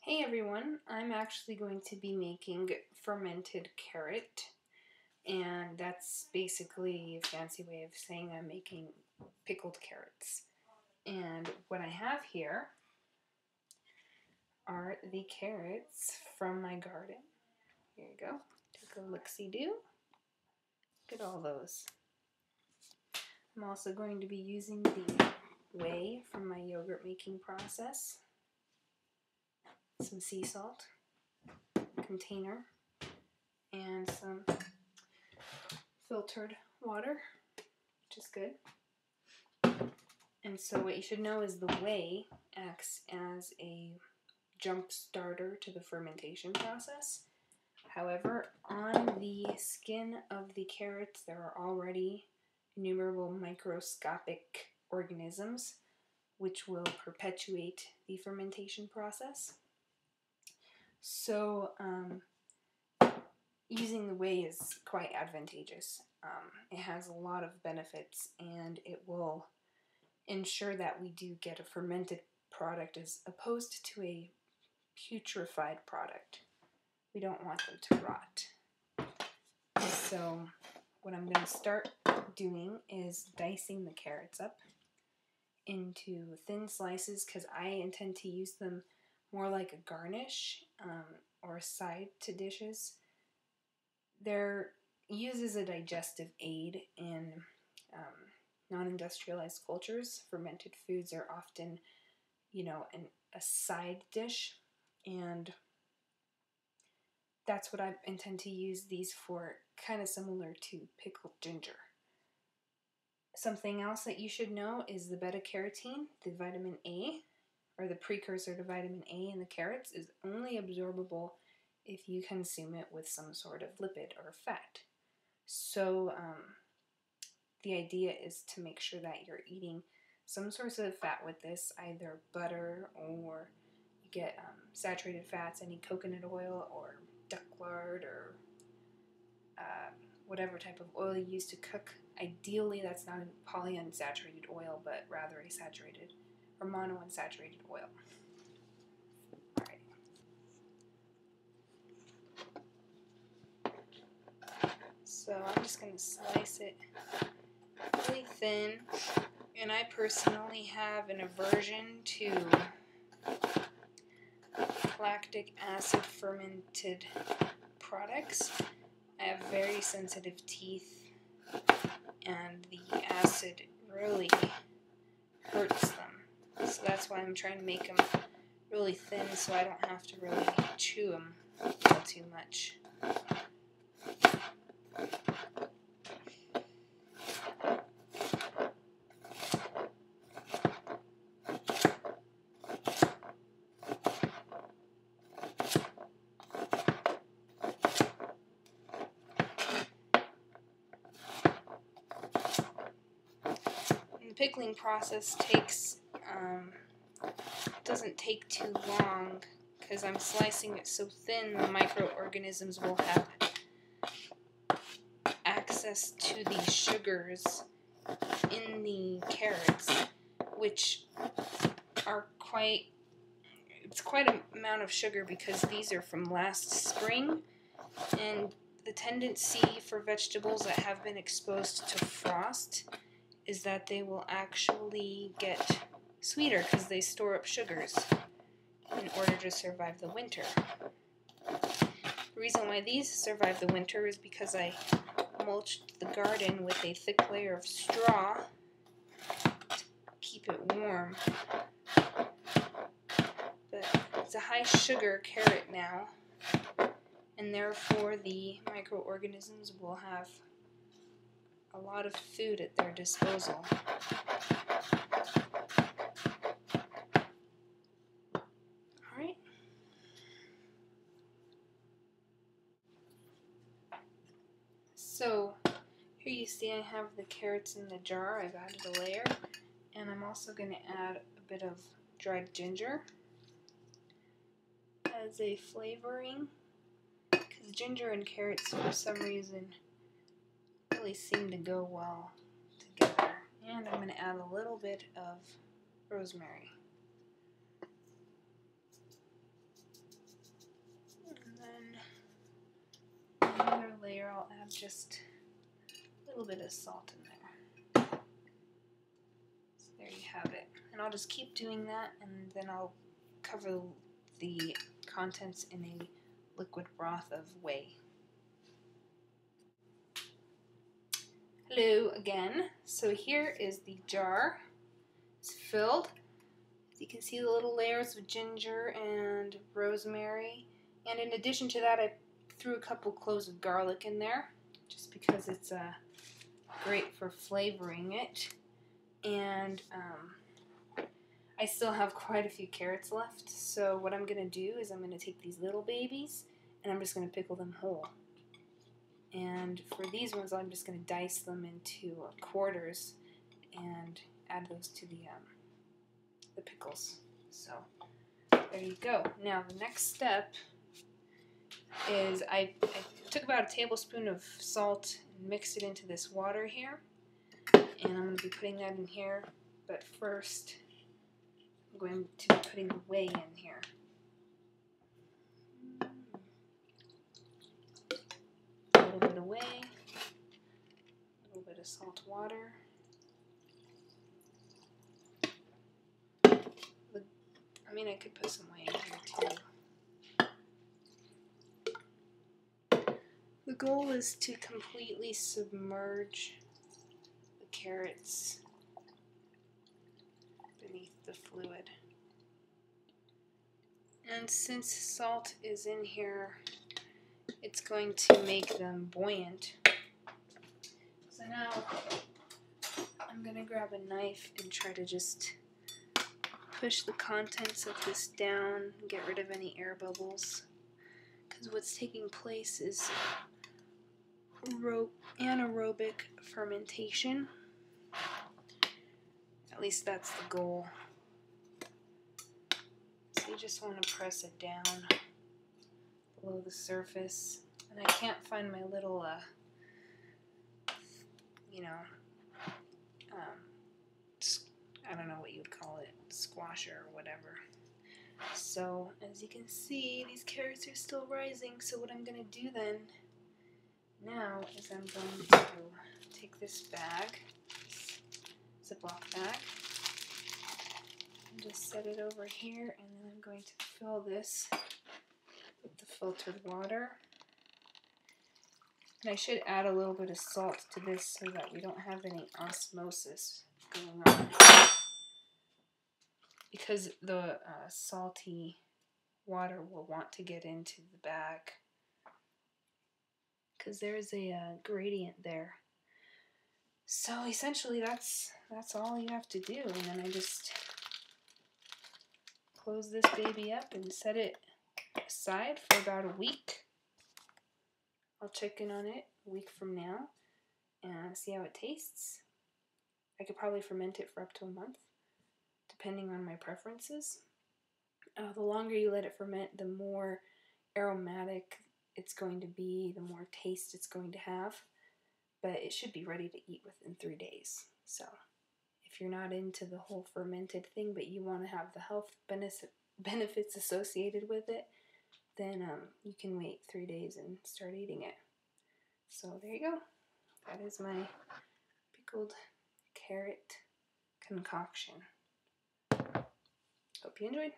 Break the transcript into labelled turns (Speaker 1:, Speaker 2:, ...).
Speaker 1: Hey everyone, I'm actually going to be making fermented carrot, and that's basically a fancy way of saying I'm making pickled carrots. And what I have here are the carrots from my garden. Here you go. Take a look-see-do. Look at all those. I'm also going to be using the whey from my yogurt making process, some sea salt, container, and some filtered water, which is good. And so what you should know is the whey acts as a jump starter to the fermentation process. However, on the skin of the carrots there are already innumerable microscopic organisms which will perpetuate the fermentation process. So using the whey is quite advantageous. It has a lot of benefits, and it will ensure that we do get a fermented product as opposed to a putrefied product. We don't want them to rot. So what I'm going to start doing is dicing the carrots up into thin slices because I intend to use them more like a garnish or a side to dishes. They're used as a digestive aid in non-industrialized cultures. Fermented foods are often, a side dish, and that's what I intend to use these for, kind of similar to pickled ginger. Something else that you should know is the beta-carotene, the vitamin A, or the precursor to vitamin A in the carrots, is only absorbable if you consume it with some sort of lipid or fat. So the idea is to make sure that you're eating some source of fat with this, either butter, or you get saturated fats, any coconut oil or duck lard, or whatever type of oil you use to cook. Ideally that's not a polyunsaturated oil, but rather a saturated or monounsaturated oil. Alright. So I'm just going to slice it really thin, and I personally have an aversion to lactic acid fermented products. I have very sensitive teeth, and the acid really hurts them. So that's why I'm trying to make them really thin so I don't have to really chew them all too much. The pickling process doesn't take too long because I'm slicing it so thin the microorganisms will have access to the sugars in the carrots, which are quite an amount of sugar because these are from last spring, and the tendency for vegetables that have been exposed to frost is that they will actually get sweeter because they store up sugars in order to survive the winter. The reason why these survive the winter is because I mulched the garden with a thick layer of straw to keep it warm. But it's a high sugar carrot now, and therefore the microorganisms will have a lot of food at their disposal. Alright. So here you see I have the carrots in the jar. I've added a layer, and I'm also going to add a bit of dried ginger as a flavoring, because ginger and carrots for some reason really seem to go well together. And I'm going to add a little bit of rosemary. I'll add just a little bit of salt in there. So there you have it. And I'll just keep doing that, and then I'll cover the contents in a liquid broth of whey. Hello again. So here is the jar. It's filled. As you can see, the little layers of ginger and rosemary. And in addition to that, I threw a couple cloves of garlic in there, just because it's great for flavoring it. And I still have quite a few carrots left, so what I'm going to do is I'm going to take these little babies and I'm just going to pickle them whole. And for these ones, I'm just going to dice them into quarters and add those to the pickles. So there you go. Now the next step is I took about a tablespoon of salt and mixed it into this water here, and I'm going to be putting that in here, but first I'm going to be putting the whey in here. A little bit of whey, a little bit of salt water. I mean, I could put some whey in here too. The goal is to completely submerge the carrots beneath the fluid. And since salt is in here, it's going to make them buoyant. So now I'm going to grab a knife and try to just push the contents of this down and get rid of any air bubbles. Because what's taking place is anaerobic fermentation. At least that's the goal. So you just want to press it down below the surface. And I can't find my little, I don't know what you would call it, squasher or whatever. So as you can see, these carrots are still rising. So what I'm going to do then now is I'm going to take this bag, this Ziploc bag, and just set it over here, and then I'm going to fill this with the filtered water. And I should add a little bit of salt to this so that we don't have any osmosis going on, because the salty water will want to get into the bag, because there's a gradient there. So essentially that's all you have to do, and then I just close this baby up and set it aside for about a week. I'll check in on it a week from now and see how it tastes. I could probably ferment it for up to a month, depending on my preferences. The longer you let it ferment, the more aromatic it's going to be, the more taste it's going to have. But it should be ready to eat within 3 days. So if you're not into the whole fermented thing, but you want to have the health benefits associated with it, then you can wait 3 days and start eating it. So there you go. That is my pickled carrot concoction. Hope you enjoyed.